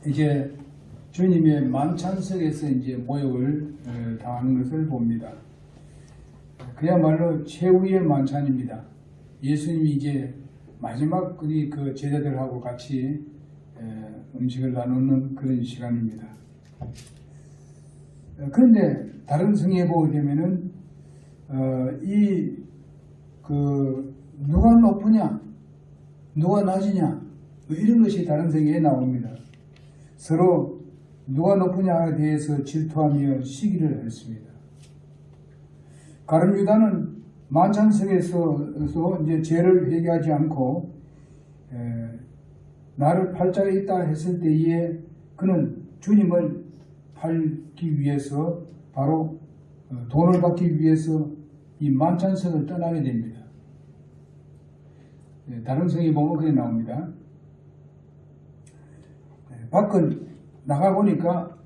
이제 주님의 만찬석에서 이제 모욕을 당하는 것을 봅니다. 그야말로 최후의 만찬입니다. 예수님이 이제 마지막 그 제자들하고 같이 음식을 나누는 그런 시간입니다. 그런데 다른 성경에 보게 되면은 누가 높으냐, 누가 낮으냐 이런 것이 다른 성경에 나옵니다. 서로 누가 높으냐에 대해서 질투하며 시기를 했습니다. 가룟 유다는 만찬석에서 이제 죄를 회개하지 않고 나를 팔자에 있다 했을 때에 그는 주님을 팔기 위해서 바로 돈을 받기 위해서 이 만찬석을 떠나게 됩니다. 다른 성경에 보면 그게 나옵니다. 밖을 나가보니까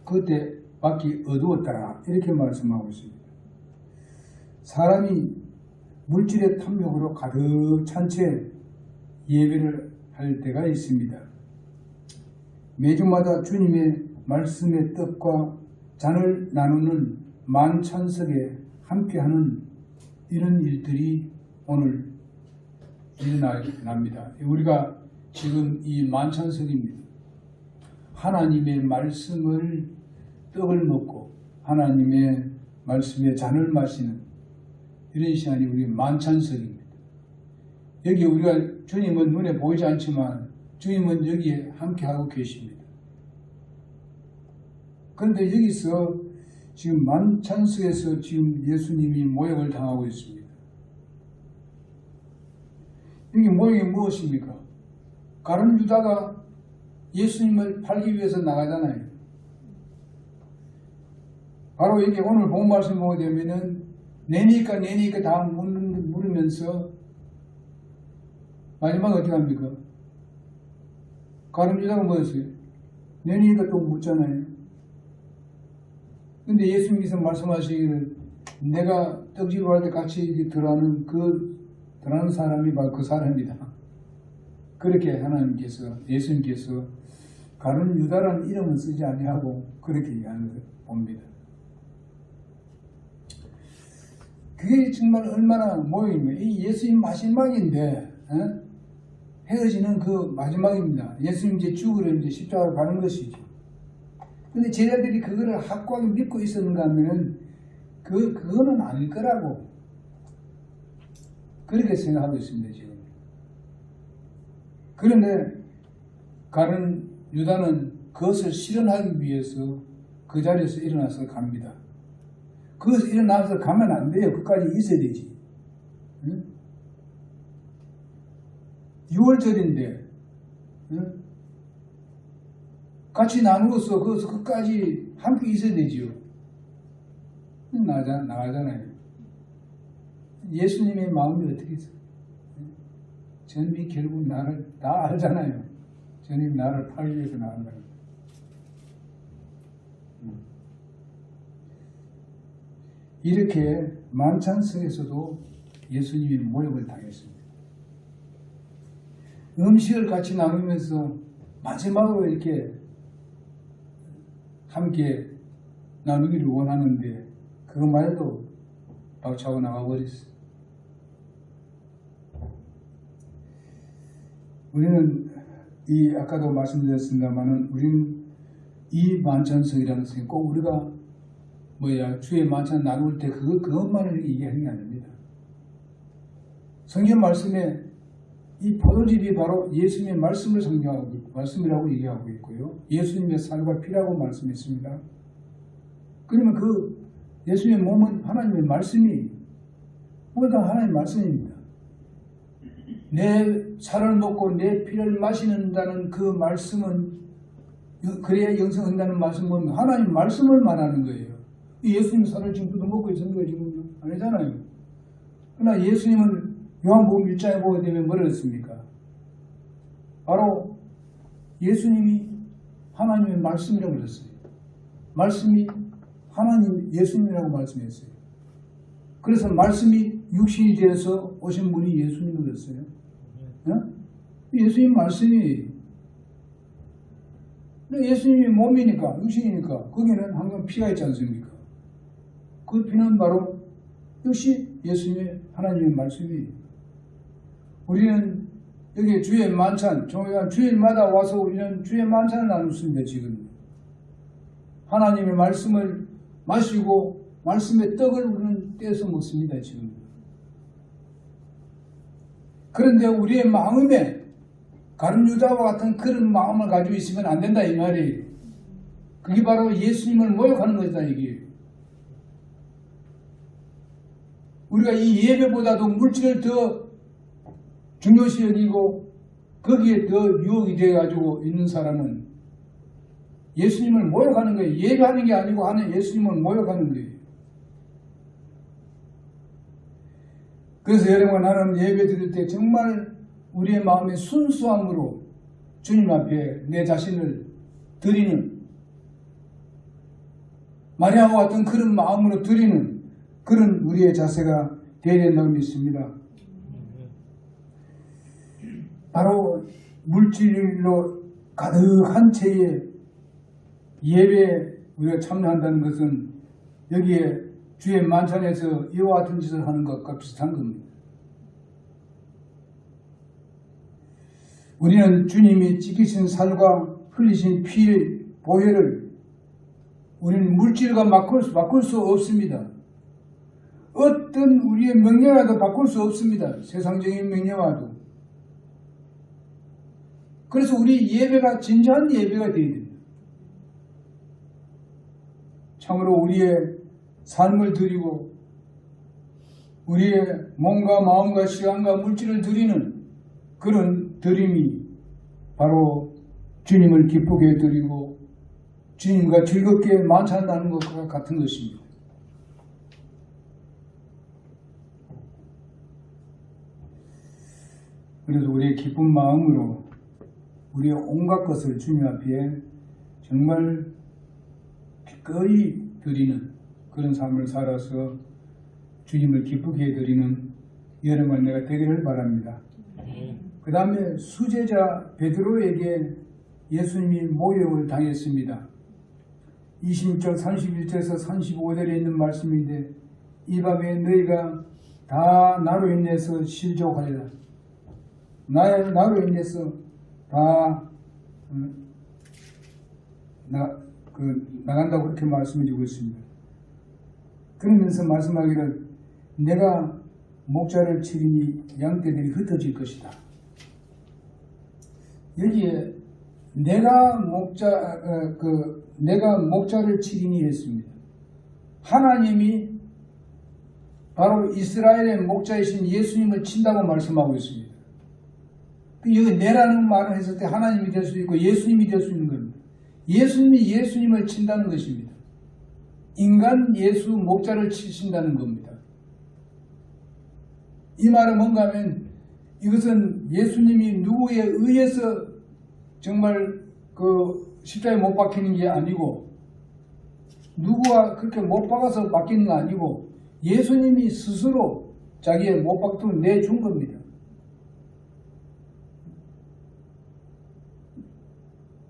그때 밖이 어두웠더라 이렇게 말씀하고 있습니다. 사람이 물질의 탐욕으로 가득 찬 채 예배를 할 때가 있습니다. 매주마다 주님의 말씀의 떡과 잔을 나누는 만찬석에 함께하는 이런 일들이 오늘 일어납니다. 우리가 지금 이 만찬석입니다. 하나님의 말씀을 떡을 먹고 하나님의 말씀의 잔을 마시는 이런 시간이 우리 만찬석입니다. 여기 우리가 주님은 눈에 보이지 않지만 주님은 여기에 함께하고 계십니다. 그런데 여기서 지금 만찬석에서 지금 예수님이 모욕을 당하고 있습니다. 여기 모욕이 무엇입니까? 가룟 유다가 예수님을 팔기 위해서 나가잖아요. 바로 이게 오늘 본 말씀 보게 되면은 내니까 다 물으면서 마지막에 어떻게 합니까? 가룟 유다가 뭐였어요? 내니까 또 묻잖아요. 근데 예수님께서 말씀하시기를 내가 떡집을 할 때 같이 들어가는 사람이 바로 그 사람이다. 그렇게 예수님께서 가룟 유다라는 이름은 쓰지 아니하고 그렇게 얘기하는 것을 봅니다. 그게 정말 얼마나 모욕입니까? 이 예수님 마지막인데 헤어지는 그 마지막입니다. 예수님 이제 죽으러 이제 십자가로 가는 것이죠. 근데 제자들이 그거를 확고하게 믿고 있었는가 하면 그거는 아닐 거라고 그렇게 생각하고 있습니다, 지금. 그런데 가룟 유다는 그것을 실현하기 위해서 그 자리에서 일어나서 갑니다. 그것을 일어나서 가면 안 돼요. 끝까지 있어야 되지. 응? 6월절인데 같이 나누어서 거기서 끝까지 함께 있어야 되지요. 나가잖아요. 예수님의 마음이 어떻게 있어요? 주님이 결국 나를 다 알잖아요. 주님 나를 팔기 위해서 나간다. 이렇게 만찬석에서도 예수님이 모욕을 당했습니다. 음식을 같이 나누면서 마지막으로 이렇게 함께 나누기를 원하는데 그거 말도 박차고 나가버렸어요. 우리는 아까도 말씀드렸습니다만은 우리는 이 만찬석이라는 것은 꼭 우리가 주의 만찬 나눌 때 그것만을 얘기하는 게 아닙니다. 성경 말씀에 이 포도즙이 바로 예수님의 말씀을 말씀이라고 얘기하고 있고요. 예수님의 살과 피라고 말씀했습니다. 그러면 그 예수님의 몸은 하나님의 말씀이 모두 하나님의 말씀입니다. 내 살을 먹고 내 피를 마시는다는 그 말씀은 그래야 영생한다는 말씀은 하나님 말씀을 말하는 거예요. 예수님 살을 지금 뜯어먹고 있는 거예요. 지금 아니잖아요. 그러나 예수님은 요한복음 1장에 보게 되면 뭐라 했습니까? 바로 예수님이 하나님의 말씀이라고 그랬어요. 말씀이 하나님 예수님이라고 말씀했어요. 그래서 말씀이 육신이 되어서 오신 분이 예수님이 그랬어요. 예수님 말씀이 예수님이 몸이니까, 육신이니까 거기는 항상 피가 있지 않습니까? 그 피는 바로 역시 예수님의 하나님의 말씀이에요. 우리는 여기 주의 만찬, 종교가 주일마다 와서 우리는 주의 만찬을 나누습니다. 지금 하나님의 말씀을 마시고 말씀의 떡을 우리는 떼서 먹습니다. 지금. 그런데 우리의 마음에 가룟 유다와 같은 그런 마음을 가지고 있으면 안 된다 이 말이에요. 그게 바로 예수님을 모욕하는 것이다 이게. 우리가 이 예배보다도 물질을 더 중요시 여기고 거기에 더 유혹이 되어가지고 있는 사람은 예수님을 모욕하는 거예요. 예배하는 게 아니고 하는 예수님을 모욕하는 거예요. 그래서 여러분, 나는 예배 드릴 때 정말 우리의 마음의 순수함으로 주님 앞에 내 자신을 드리는, 마리아와 같은 그런 마음으로 드리는 그런 우리의 자세가 되어야 된다고 믿습니다. 바로 물질로 가득한 채의 예배에 우리가 참여한다는 것은 여기에 주의 만찬에서 이와 같은 짓을 하는 것과 비슷한 겁니다. 우리는 주님이 찢기신 살과 흘리신 피의 보혈을 우리는 물질과 바꿀 수 없습니다. 어떤 우리의 명령와도 바꿀 수 없습니다. 세상적인 명령와도. 그래서 우리 예배가 진정한 예배가 되어야 됩니다. 참으로 우리의 삶을 드리고 우리의 몸과 마음과 시간과 물질을 드리는 그런 드림이 바로 주님을 기쁘게 드리고 주님과 즐겁게 만찬하는 것과 같은 것입니다. 그래서 우리의 기쁜 마음으로 우리의 온갖 것을 주님 앞에 정말 기꺼이 드리는 그런 삶을 살아서 주님을 기쁘게 드리는 여러분 내가 되기를 바랍니다. 그 다음에 수제자 베드로에게 예수님이 모욕을 당했습니다. 26절 31절에서 35절에 있는 말씀인데 이 밤에 너희가 다 나로 인해서 실족하리라. 나로 인해서 다 나간다고 그렇게 말씀해 주고 있습니다. 그러면서 말씀하기를 내가 목자를 치리니 양떼들이 흩어질 것이다. 여기에 내가 목자를 치리니 했습니다. 하나님이 바로 이스라엘의 목자이신 예수님을 친다고 말씀하고 있습니다. 여기 내라는 말을 했을 때 하나님이 될 수 있고 예수님이 될 수 있는 겁니다. 예수님이 예수님을 친다는 것입니다. 인간 예수 목자를 치신다는 겁니다. 이 말은 뭔가 하면 이것은 예수님이 누구에 의해서 정말 그 십자가에 못 박히는 게 아니고 누구가 그렇게 못 박아서 박히는 게 아니고 예수님이 스스로 자기의 못 박도록 내준 겁니다.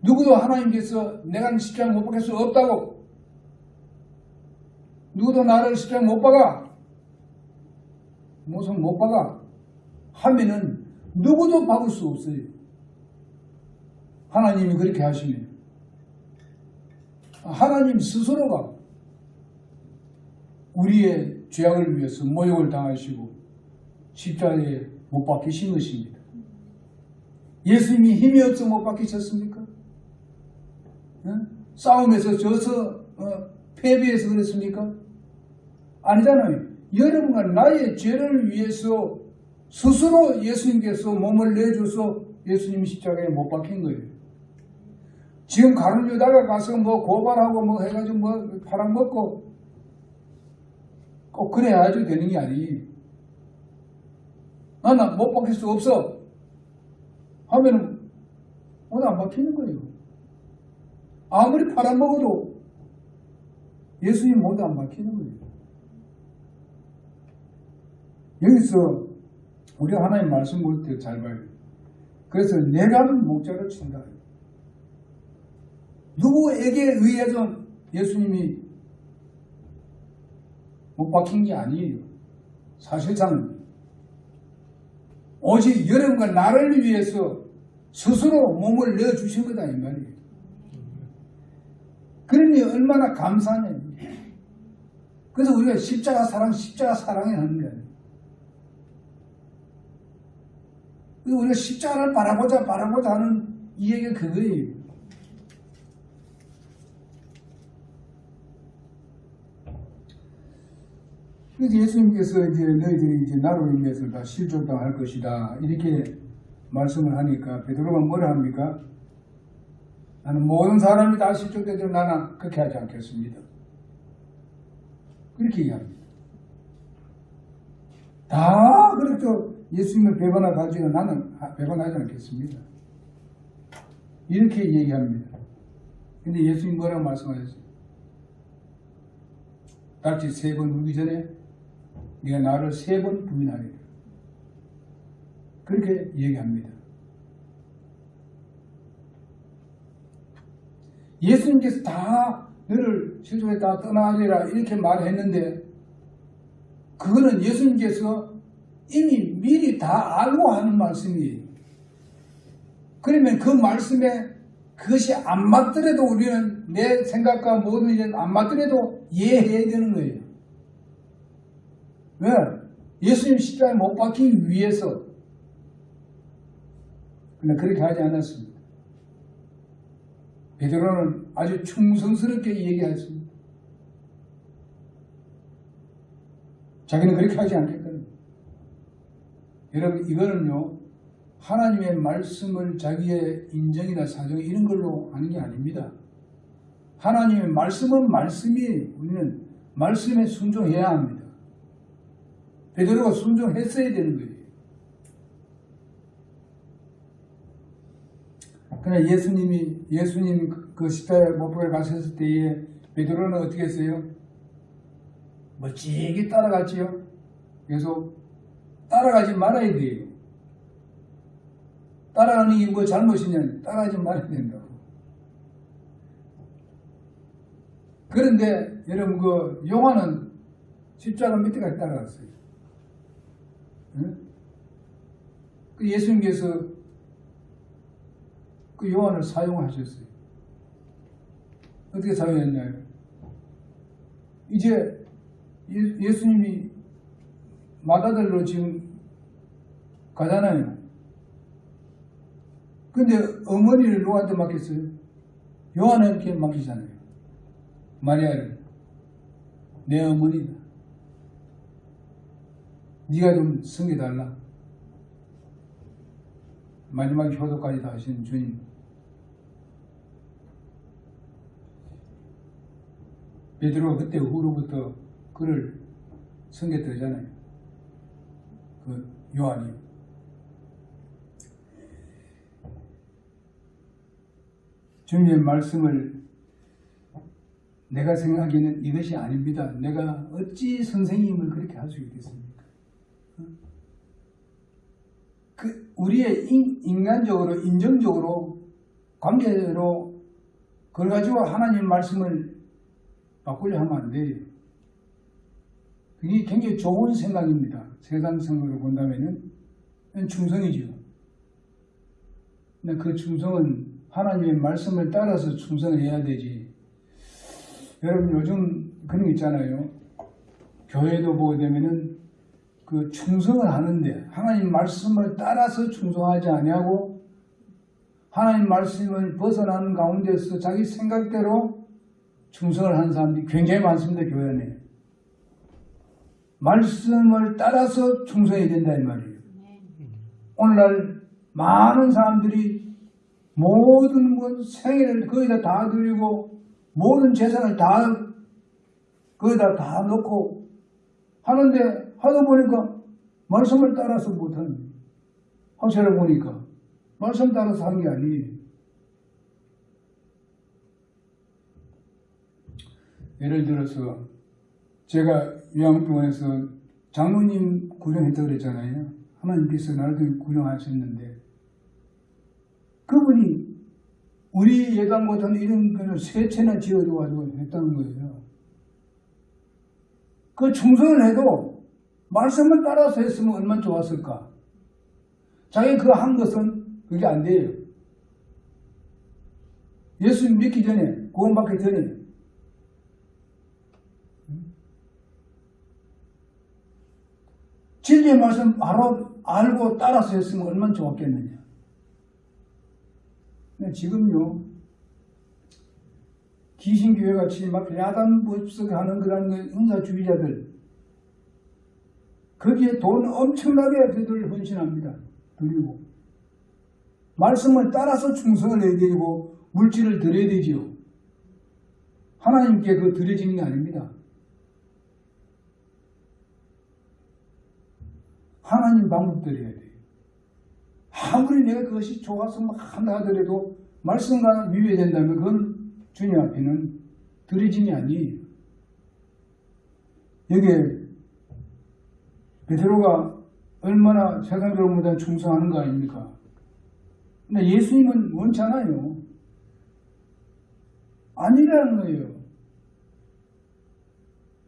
누구도 하나님께서 내가 십자가에 못 박힐 수 없다고 누구도 나를 십자가에 못 박아 무슨 못 박아 하면은 누구도 박을 수 없어요. 하나님이 그렇게 하시면 하나님 스스로가 우리의 죄악을 위해서 모욕을 당하시고 십자가에 못 박히신 것입니다. 예수님이 힘이 없어 못 박히셨습니까? 싸움에서 져서 패배해서 그랬습니까? 아니잖아요. 여러분과 나의 죄를 위해서 스스로 예수님께서 몸을 내줘서 예수님이 십자가에 못 박힌 거예요. 지금 가룟 유다가 가서 뭐 고발하고 뭐 해가지고 뭐 팔아먹고 꼭 그래야지 되는 게 아니에요. 나는 못 박힐 수 없어 하면은 못 안 박히는 거예요. 아무리 팔아먹어도 예수님 모두 안 박히는 거예요. 여기서 우리가 하나님 말씀 볼 때 잘 봐요. 그래서 내가 목자를 친다. 누구에게 의해서 예수님이 못 박힌 게 아니에요. 사실상 오직 여러분과 나를 위해서 스스로 몸을 내어주신 거다 이 말이에요. 그러니 얼마나 감사하냐. 그래서 우리가 십자가 사랑해 하는 거예요. 그래서 우리가 십자가를 바라보자 하는 이 얘기가 그거예요. 그래서 예수님께서 이제 너희들이 이제 나로 인해서 다 실족당할 것이다 이렇게 말씀을 하니까 베드로가 뭐라 합니까? 나는 모든 사람이 다 실족되도록 나는 그렇게 하지 않겠습니다. 그렇게 얘기합니다. 다 그렇게 예수님을 배반하지는 나는 배반하지 않겠습니다. 이렇게 얘기합니다. 근데 예수님 뭐라고 말씀하셨어요? 다시 3번 울기 전에 네가 나를 3번 부인하리라. 그렇게 얘기합니다. 예수님께서 다 너를 실족에 다 떠나리라 이렇게 말했는데 그거는 예수님께서 이미 미리 다 알고 하는 말씀이에요. 그러면 그 말씀에 그것이 안 맞더라도 우리는 내 생각과 모든 일은 안 맞더라도 이해해야 되는 거예요. 왜? 예수님 십자가에 못 박히기 위해서. 근데 그렇게 하지 않았습니다. 베드로는 아주 충성스럽게 얘기했습니다. 자기는 그렇게 하지 않겠거든요. 여러분 이거는요 하나님의 말씀을 자기의 인정이나 사정 이런 걸로 하는 게 아닙니다. 하나님의 말씀은 말씀이에요. 우리는 말씀에 순종해야 합니다. 베드로가 순종했어야 되는 거예요. 그러나 예수님 그 십자가에 못 박혀 가셨을 때에 베드로는 어떻게 했어요? 멋지게 따라갔지요. 계속 따라가지 말아야 돼요. 따라가는 게 뭐 잘못이냐? 따라가지 말아야 된다고. 그런데 여러분 그 요한은 십자가 밑에까지 따라갔어요. 응? 그 예수님께서 그 요한을 사용하셨어요. 어떻게 사용했나요? 이제 예수님이 마다들로 지금 가잖아요. 근데 어머니를 누구한테 맡겼어요? 요한에게 맡기잖아요. 마리아를. 내 어머니다. 네가 좀 섬겨달라. 마지막 효도까지 다 하신 주님. 베드로가 그때 후로부터 그를 섬겼다잖아요. 그 요한이요. 주님의 말씀을 내가 생각하기에는 이것이 아닙니다. 내가 어찌 선생님을 그렇게 할 수 있겠습니까? 그 우리의 인간적으로 인정적으로 관계로 그걸 가지고 하나님 말씀을 바꾸려 하면 안 돼요. 그게 굉장히 좋은 생각입니다. 세상 생각으로 본다면은 충성이죠. 근데 그 충성은 하나님의 말씀을 따라서 충성을 해야 되지. 여러분 요즘 그런 거 있잖아요. 교회도 보게 되면은 그 충성을 하는데 하나님 말씀을 따라서 충성하지 아니하고 하나님 말씀을 벗어나는 가운데서 자기 생각대로 충성을 하는 사람들이 굉장히 많습니다. 교회 안에. 말씀을 따라서 충성해야 된다 이 말이에요. 오늘날 많은 사람들이 모든 생애를 거기다 다 드리고 모든 재산을 다 거기다 다 넣고 하는데 하다 보니까 말씀을 따라서 못하는 거예요. 확실해 보니까 말씀 따라서 한 게 아니에요. 예를 들어서 제가 요양병원에서 장로님 구령했다고 그랬잖아요. 하나님께서 나를 구령하셨는데 그분이 우리 예당 같은 이런 거는 세 채나 지어줘가지고 했다는 거예요. 그 충성을 해도 말씀을 따라서 했으면 얼마나 좋았을까. 자기 그 한 것은 그게 안 돼요. 예수님 믿기 전에, 구원받기 전에 진리의 말씀 바로 알고 따라서 했으면 얼마나 좋았겠느냐. 근데 지금요, 기신교회같이 막 야단법석하는 그런 은사주의자들, 거기에 돈 엄청나게 그들 헌신합니다. 드리고 말씀을 따라서 충성을 해야 되고 물질을 드려야 되지요. 하나님께 그 드려지는 게 아닙니다. 하나님 방법 드려야 돼요. 아무리 내가 그것이 좋아서 막 한다 하더라도 말씀과 위배된다면 그건 주님 앞에는 드려짐이 아니에요. 여기에 베드로가 얼마나 세상적으로 충성하는 거 아닙니까? 근데 예수님은 원치 않아요. 아니라는 거예요.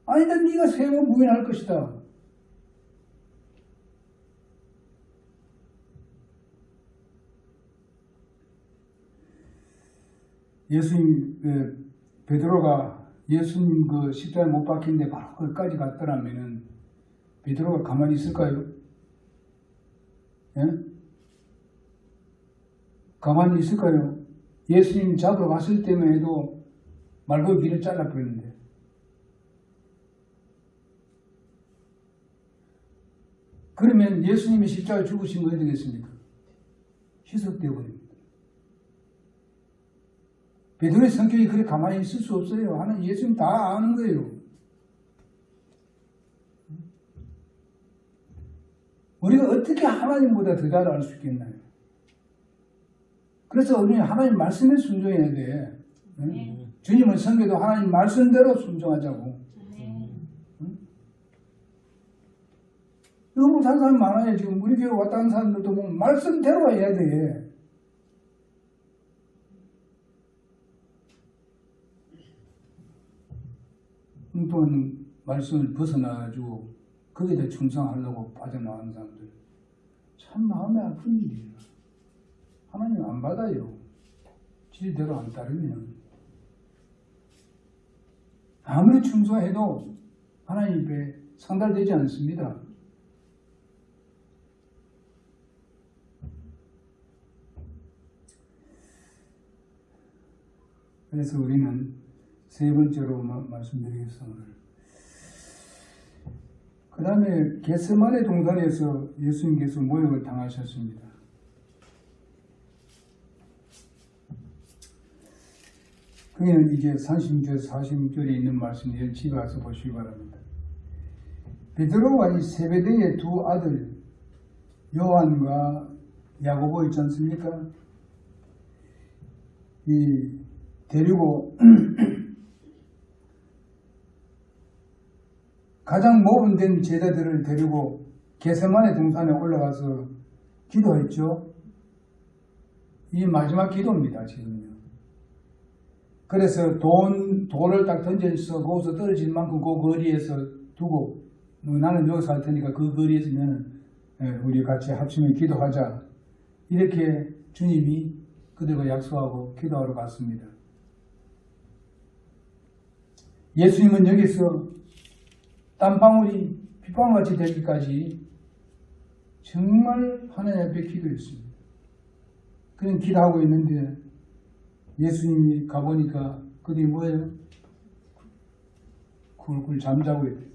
아니다, 네가 세 번 부인할 것이다. 예수님, 베드로가 예수님 그 십자가에 못 박힌데 바로 거기까지 갔더라면은 베드로가 가만히 있을까요? 예? 가만히 있을까요? 예수님 잡으러 갔을 때만 해도 말고 길을 잘라버렸는데. 그러면 예수님이 십자가에 죽으신 거 어떻게 되겠습니까? 희석되어 버립니다. 베드로의 성격이 그렇게 가만히 있을 수 없어요. 하나님 예수님 다 아는 거예요. 우리가 어떻게 하나님보다 더 잘 알 수 있겠나요? 그래서 우리는 하나님 말씀에 순종해야 돼. 응? 주님을 섬겨도 하나님 말씀대로 순종하자고. 응? 너무 사는 사람 많아요. 지금 우리 교회 왔다 간 사람들도 보면 말씀대로 해야 돼. 또 말씀을 벗어나가지고 거기에 대해 충성하려고 빠져나가는 사람들 참 마음이 아픈 일이에요. 하나님 안 받아요. 지대로 안 따르면. 아무리 충성해도 하나님 입에 상달되지 않습니다. 그래서 우리는 세 번째로 말씀드리겠습니다. 그 다음에 겟세마네 동산에서 예수님께서 모욕을 당하셨습니다. 그게는 이제 36절, 46절에 있는 말씀을 집에 가서 보시기 바랍니다. 베드로와 이 세베대의 두 아들 요한과 야고보 있지 않습니까? 이 데리고 가장 모범된 제자들을 데리고 겟세마네 동산에 올라가서 기도했죠. 이 마지막 기도입니다, 지금요. 그래서 돌을 딱 던져서 거기서 떨어질 만큼 그 거리에서 두고 나는 여기서 할 테니까 그 거리에서 우리 같이 합치면 기도하자. 이렇게 주님이 그들과 약속하고 기도하러 갔습니다. 예수님은 여기서 땀방울이 빗방울같이 되기까지 정말 하나님 앞에 기도했습니다. 그냥 기도하고 있는데 예수님이 가보니까 그들이 뭐예요? 굴굴 잠자고 있대요.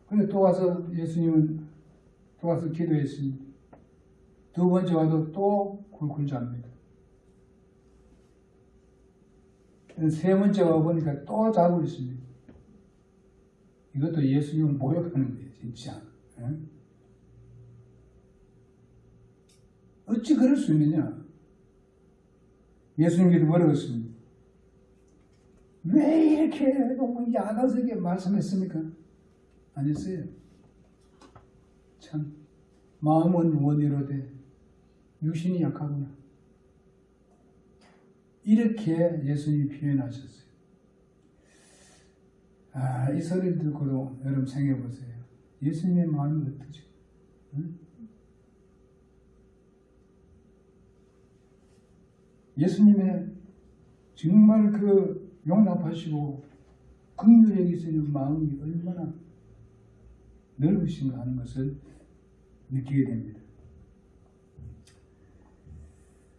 근데 또 와서 예수님은 또 와서 기도했습니다. 두 번째 와도 또 굴굴 잡니다. 세 번째 와보니까 또 자고 있습니다. 이것도 예수님을 모욕하는 거예요, 진짜. 응? 어찌 그럴 수 있느냐? 예수님께서 뭐라고 했습니까? 왜 이렇게 너무 야단스럽게 말씀했습니까? 안 했어요. 참, 마음은 원이로되 육신이 약하구나. 이렇게 예수님이 표현하셨어요. 이 소리를 듣고도 여러분 생각해 보세요. 예수님의 마음이 어떠죠? 응? 예수님의 정말 그 용납하시고 긍휼히 여기시는 마음이 얼마나 넓으신가 하는 것을 느끼게 됩니다.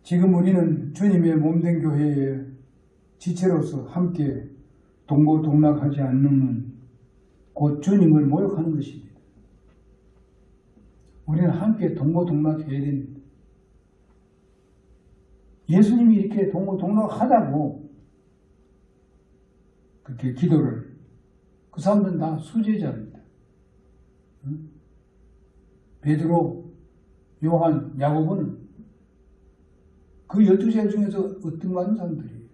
지금 우리는 주님의 몸된 교회의 지체로서 함께 동고동락하지 않는 곧 주님을 모욕하는 것입니다. 우리는 함께 동고동락해야 됩니다. 예수님이 이렇게 동고동락하다고 그렇게 기도를, 그 사람들은 다 수제자입니다. 응? 베드로, 요한, 야고보는 그 12제자 중에서 어떤 많은 사람들이에요.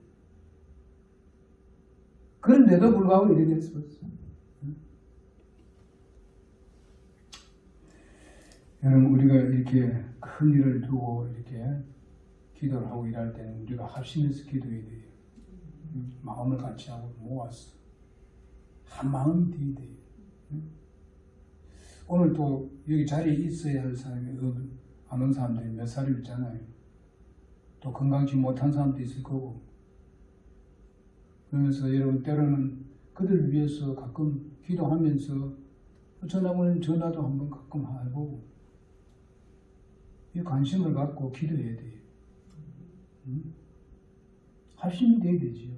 그런데도 불구하고 이렇게 됐었어요. 여러분, 우리가 이렇게 큰 일을 두고 이렇게 기도를 하고 일할 때는 우리가 합심해서 기도해야 돼요. 마음을 같이 하고 모아서 한 마음이 되어야 돼요. 오늘 또 여기 자리에 있어야 할 사람이 안 온 사람들이 몇 사람 있잖아요. 또 건강치 못한 사람도 있을 거고. 그러면서 여러분 때로는 그들을 위해서 가끔 기도하면서 전화도 한번 가끔 해보고 이 관심을 갖고 기도해야 돼요. 합심이 돼야 되지요.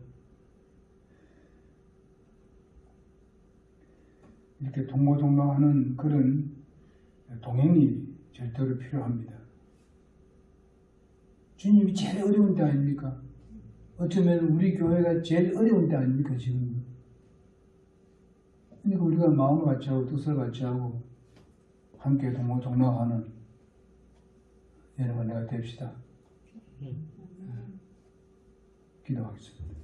이렇게 동고동락하는 그런 동행이 절대로 필요합니다. 주님이 제일 어려운 때 아닙니까? 어쩌면 우리 교회가 제일 어려운 때 아닙니까, 지금? 그러니까 우리가 마음을 같이 하고 뜻을 같이 하고 함께 동고동락하는 여러분 내가 됩시다. 기도하겠습니다.